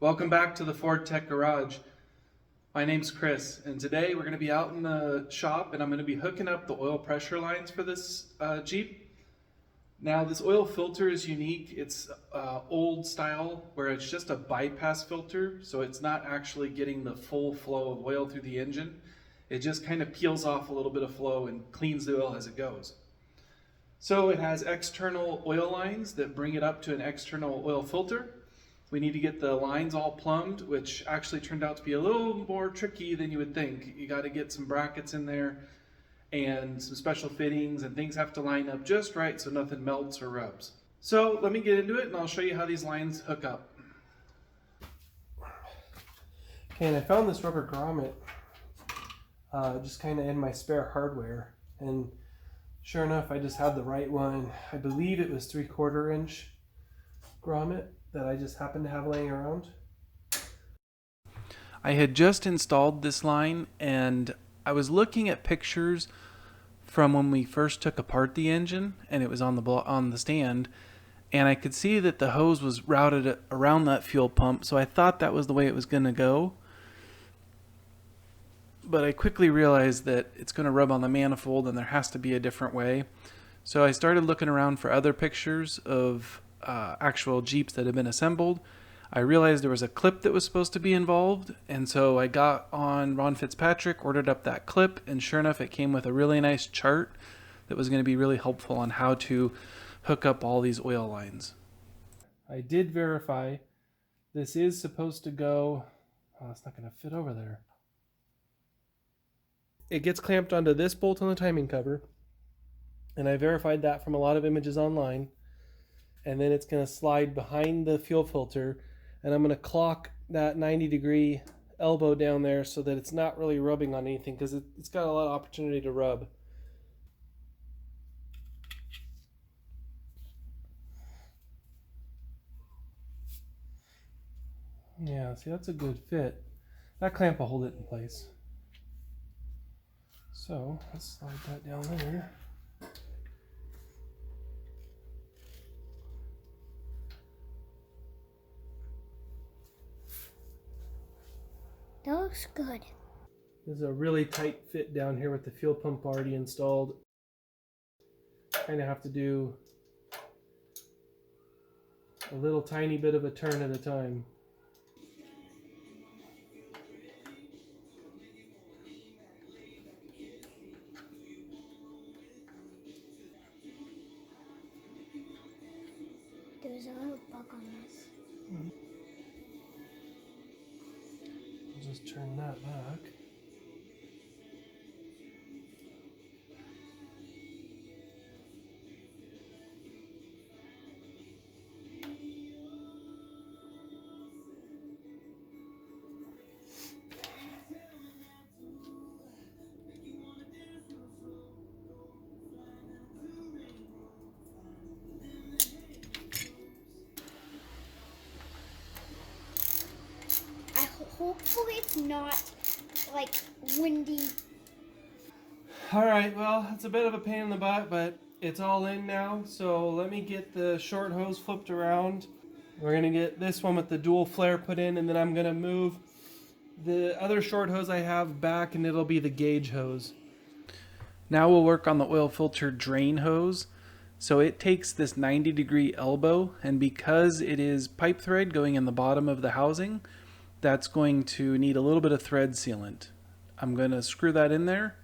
Welcome back to the Ford Tech Garage. My name's Chris, and today we're going to be out in the shop and I'm going to be hooking up the oil pressure lines for this Jeep. Now, this oil filter is unique. It's old style where it's just a bypass filter, so it's not actually getting the full flow of oil through the engine. It just kind of peels off a little bit of flow and cleans the oil as it goes. So it has external oil lines that bring it up to an external oil filter. We need to get the lines all plumbed, which actually turned out to be a little more tricky than you would think. You got to get some brackets in there and some special fittings, and things have to line up just right so nothing melts or rubs. So let me get into it and I'll show you how these lines hook up. Okay, and I found this rubber grommet just kind of in my spare hardware, and sure enough I just had the right one. I believe it was 3/4 inch grommet that I just happened to have laying around. I had just installed this line and I was looking at pictures from when we first took apart the engine and it was on the stand, and I could see that the hose was routed around that fuel pump, so I thought that was the way it was going to go. But I quickly realized that it's going to rub on the manifold and there has to be a different way. So I started looking around for other pictures of actual Jeeps that had been assembled. I realized there was a clip that was supposed to be involved, and so I got on Ron Fitzpatrick, ordered up that clip, and sure enough it came with a really nice chart that was going to be really helpful on how to hook up all these oil lines. I did verify this is supposed to go, oh, it's not going to fit over there. It gets clamped onto this bolt on the timing cover, and I verified that from a lot of images online. And then it's going to slide behind the fuel filter, and I'm going to clock that 90-degree elbow down there so that it's not really rubbing on anything, because it's got a lot of opportunity to rub. Yeah, see, that's a good fit. That clamp will hold it in place. So let's slide that down there. That looks good. There's a really tight fit down here with the fuel pump already installed. Kind of have to do a little tiny bit of a turn at a time. There's a little bug on this. I'll just turn that back. Hopefully it's not like windy. Alright, well, it's a bit of a pain in the butt, but it's all in now. So let me get the short hose flipped around. We're going to get this one with the dual flare put in, and then I'm going to move the other short hose I have back, and it'll be the gauge hose. Now we'll work on the oil filter drain hose. So it takes this 90-degree elbow, and because it is pipe thread going in the bottom of the housing, that's going to need a little bit of thread sealant. I'm going to screw that in there,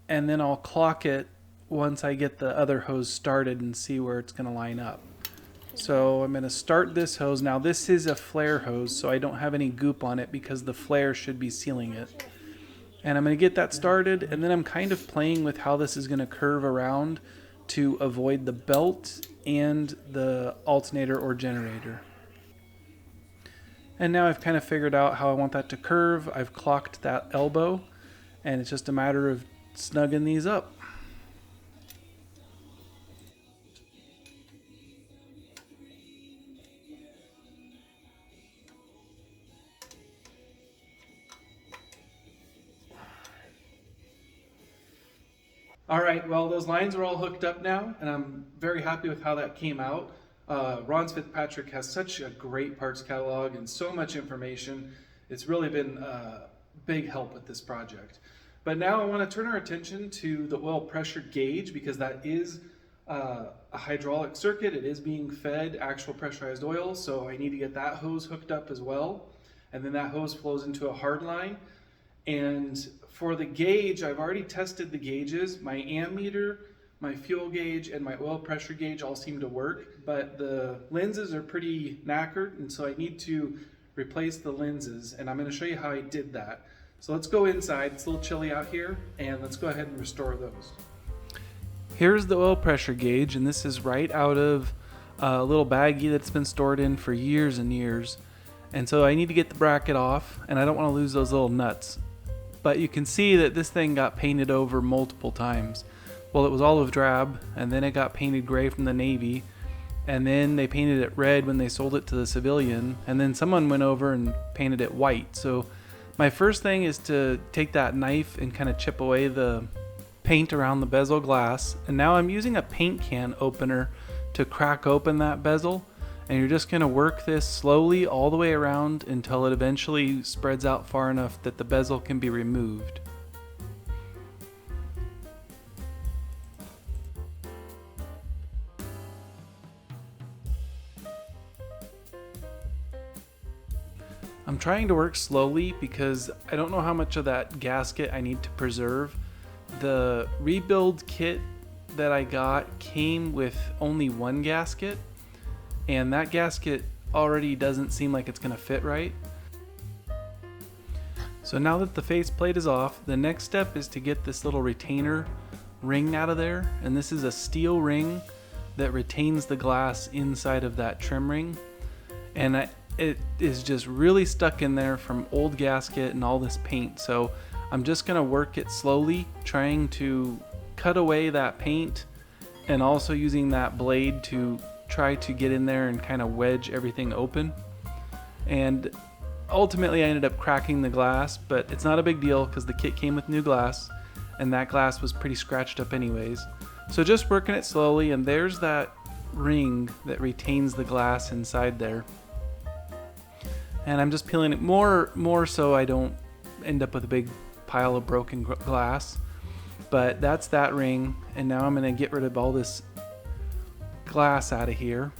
and then I'll clock it once I get the other hose started and see where it's going to line up. So I'm going to start this hose. Now this is a flare hose, so I don't have any goop on it because the flare should be sealing it. And I'm going to get that started, and then I'm kind of playing with how this is going to curve around to avoid the belt and the alternator or generator. And now I've kind of figured out how I want that to curve. I've clocked that elbow, and it's just a matter of snugging these up. All right, well, those lines are all hooked up now, and I'm very happy with how that came out. Ron Fitzpatrick has such a great parts catalog and so much information. It's really been a big help with this project. But now I want to turn our attention to the oil pressure gauge, because that is a hydraulic circuit. It is being fed actual pressurized oil, so I need to get that hose hooked up as well. And then that hose flows into a hard line. And for the gauge, I've already tested the gauges. My ammeter, my fuel gauge, and my oil pressure gauge all seem to work, but the lenses are pretty knackered, and so I need to replace the lenses, and I'm going to show you how I did that. So let's go inside. It's a little chilly out here, and let's go ahead and restore those. Here's the oil pressure gauge, and this is right out of a little baggie that's been stored in for years and years. And so I need to get the bracket off, and I don't want to lose those little nuts. But you can see that this thing got painted over multiple times. Well, it was olive drab, and then it got painted gray from the Navy, and then they painted it red when they sold it to the civilian, and then someone went over and painted it white. So my first thing is to take that knife and kind of chip away the paint around the bezel glass, and now I'm using a paint can opener to crack open that bezel, and you're just going to work this slowly all the way around until it eventually spreads out far enough that the bezel can be removed. I'm trying to work slowly because I don't know how much of that gasket I need to preserve. The rebuild kit that I got came with only one gasket, and that gasket already doesn't seem like it's going to fit right. So now that the faceplate is off, the next step is to get this little retainer ring out of there, and this is a steel ring that retains the glass inside of that trim ring, and it is just really stuck in there from old gasket and all this paint. So I'm just going to work it slowly, trying to cut away that paint and also using that blade to try to get in there and kind of wedge everything open. And ultimately I ended up cracking the glass, but it's not a big deal because the kit came with new glass and that glass was pretty scratched up anyways. So just working it slowly, and there's that ring that retains the glass inside there. And I'm just peeling it more so I don't end up with a big pile of broken glass. But that's that ring, and now I'm going to get rid of all this glass out of here.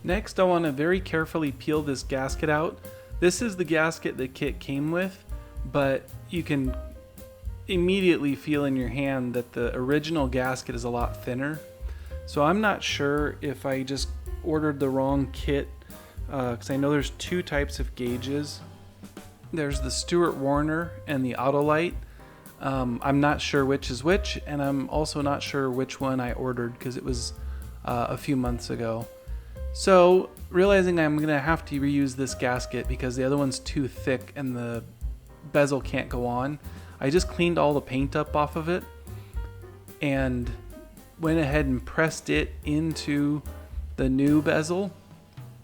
Next, I want to very carefully peel this gasket out. This is the gasket the kit came with, but you can immediately feel in your hand that the original gasket is a lot thinner. So I'm not sure if I just ordered the wrong kit, because I know there's two types of gauges. There's the Stewart Warner and the Autolite. I'm not sure which is which, and I'm also not sure which one I ordered because it was a few months ago. So realizing I'm going to have to reuse this gasket because the other one's too thick and the bezel can't go on, I just cleaned all the paint up off of it and went ahead and pressed it into the new bezel.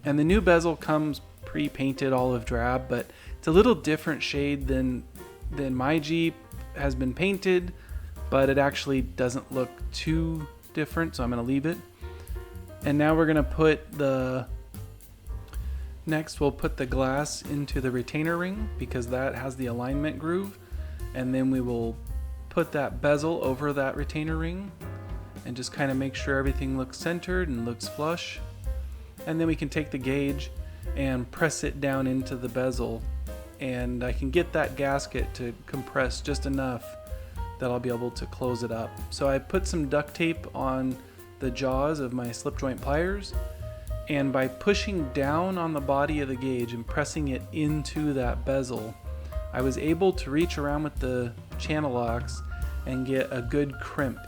And the new bezel comes pre-painted olive drab, but it's a little different shade than my Jeep has been painted, but it actually doesn't look too different, so I'm going to leave it. And now we're going to put we'll put the glass into the retainer ring because that has the alignment groove, and then we will put that bezel over that retainer ring and just kind of make sure everything looks centered and looks flush. And then we can take the gauge and press it down into the bezel, and I can get that gasket to compress just enough that I'll be able to close it up. So I put some duct tape on the jaws of my slip joint pliers, and by pushing down on the body of the gauge and pressing it into that bezel, I was able to reach around with the channel locks and get a good crimp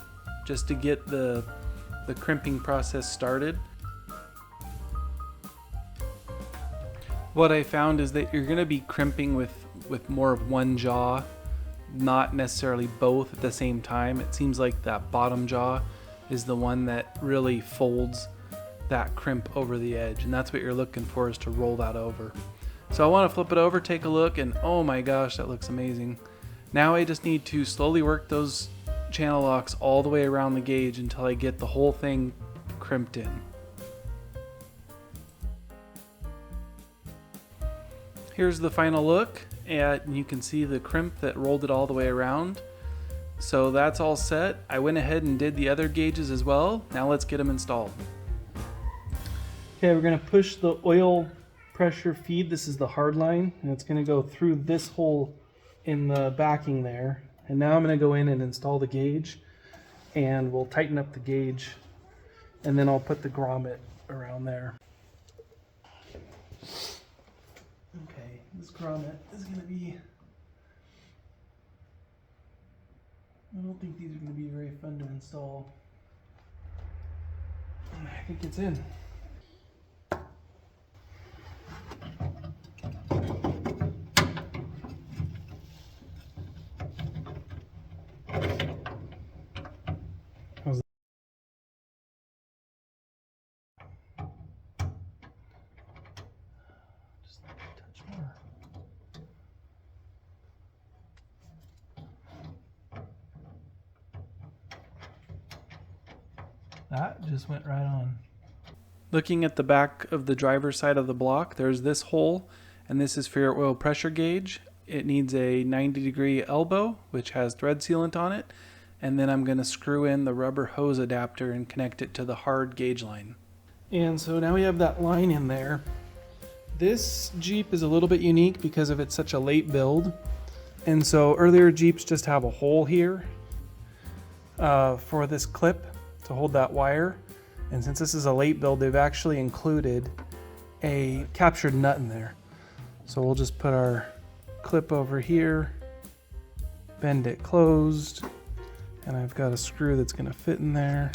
just to get the crimping process started. What I found is that you're going to be crimping with more of one jaw, not necessarily both at the same time. It seems like that bottom jaw is the one that really folds that crimp over the edge, and that's what you're looking for, is to roll that over. So I want to flip it over, take a look, and oh my gosh, that looks amazing. Now I just need to slowly work those channel locks all the way around the gauge until I get the whole thing crimped in. Here's the final look, and you can see the crimp that rolled it all the way around. So that's all set. I went ahead and did the other gauges as well. Now let's get them installed. Okay, we're going to push the oil pressure feed. This is the hard line, and it's going to go through this hole in the backing there. And now I'm going to go in and install the gauge, and we'll tighten up the gauge, and then I'll put the grommet around there. Okay, this grommet is going to be, I don't think these are going to be very fun to install. I think it's in. That just went right on. Looking at the back of the driver's side of the block, there's this hole, and this is for your oil pressure gauge. It needs a 90-degree elbow, which has thread sealant on it, and then I'm going to screw in the rubber hose adapter and connect it to the hard gauge line. And so now we have that line in there. This Jeep is a little bit unique because of it's such a late build, and so earlier Jeeps just have a hole here for this clip to hold that wire, and since this is a late build, they've actually included a captured nut in there. So we'll just put our clip over here, bend it closed, and I've got a screw that's going to fit in there.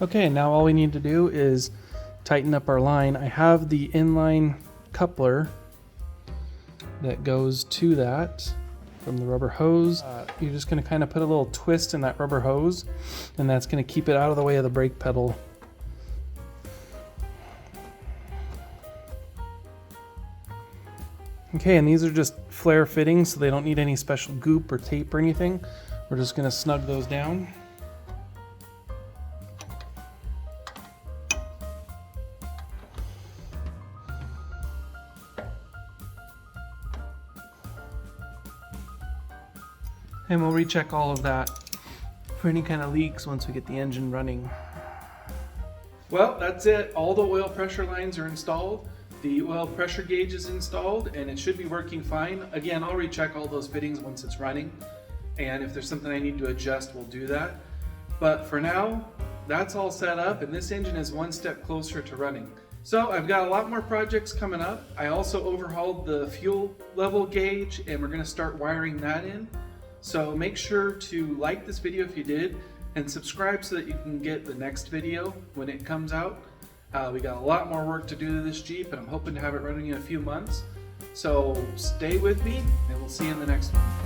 Okay, now all we need to do is tighten up our line. I have the inline coupler that goes to that from the rubber hose. You're just going to kind of put a little twist in that rubber hose, and that's going to keep it out of the way of the brake pedal. Okay, and these are just flare fittings, so they don't need any special goop or tape or anything. We're just going to snug those down. And we'll recheck all of that for any kind of leaks once we get the engine running. Well, that's it. All the oil pressure lines are installed. The oil pressure gauge is installed, and it should be working fine. Again, I'll recheck all those fittings once it's running. And if there's something I need to adjust, we'll do that. But for now, that's all set up, and this engine is one step closer to running. So I've got a lot more projects coming up. I also overhauled the fuel level gauge, and we're gonna start wiring that in. So make sure to like this video if you did, and subscribe so that you can get the next video when it comes out. We got a lot more work to do to this Jeep, and I'm hoping to have it running in a few months. So stay with me, and we'll see you in the next one.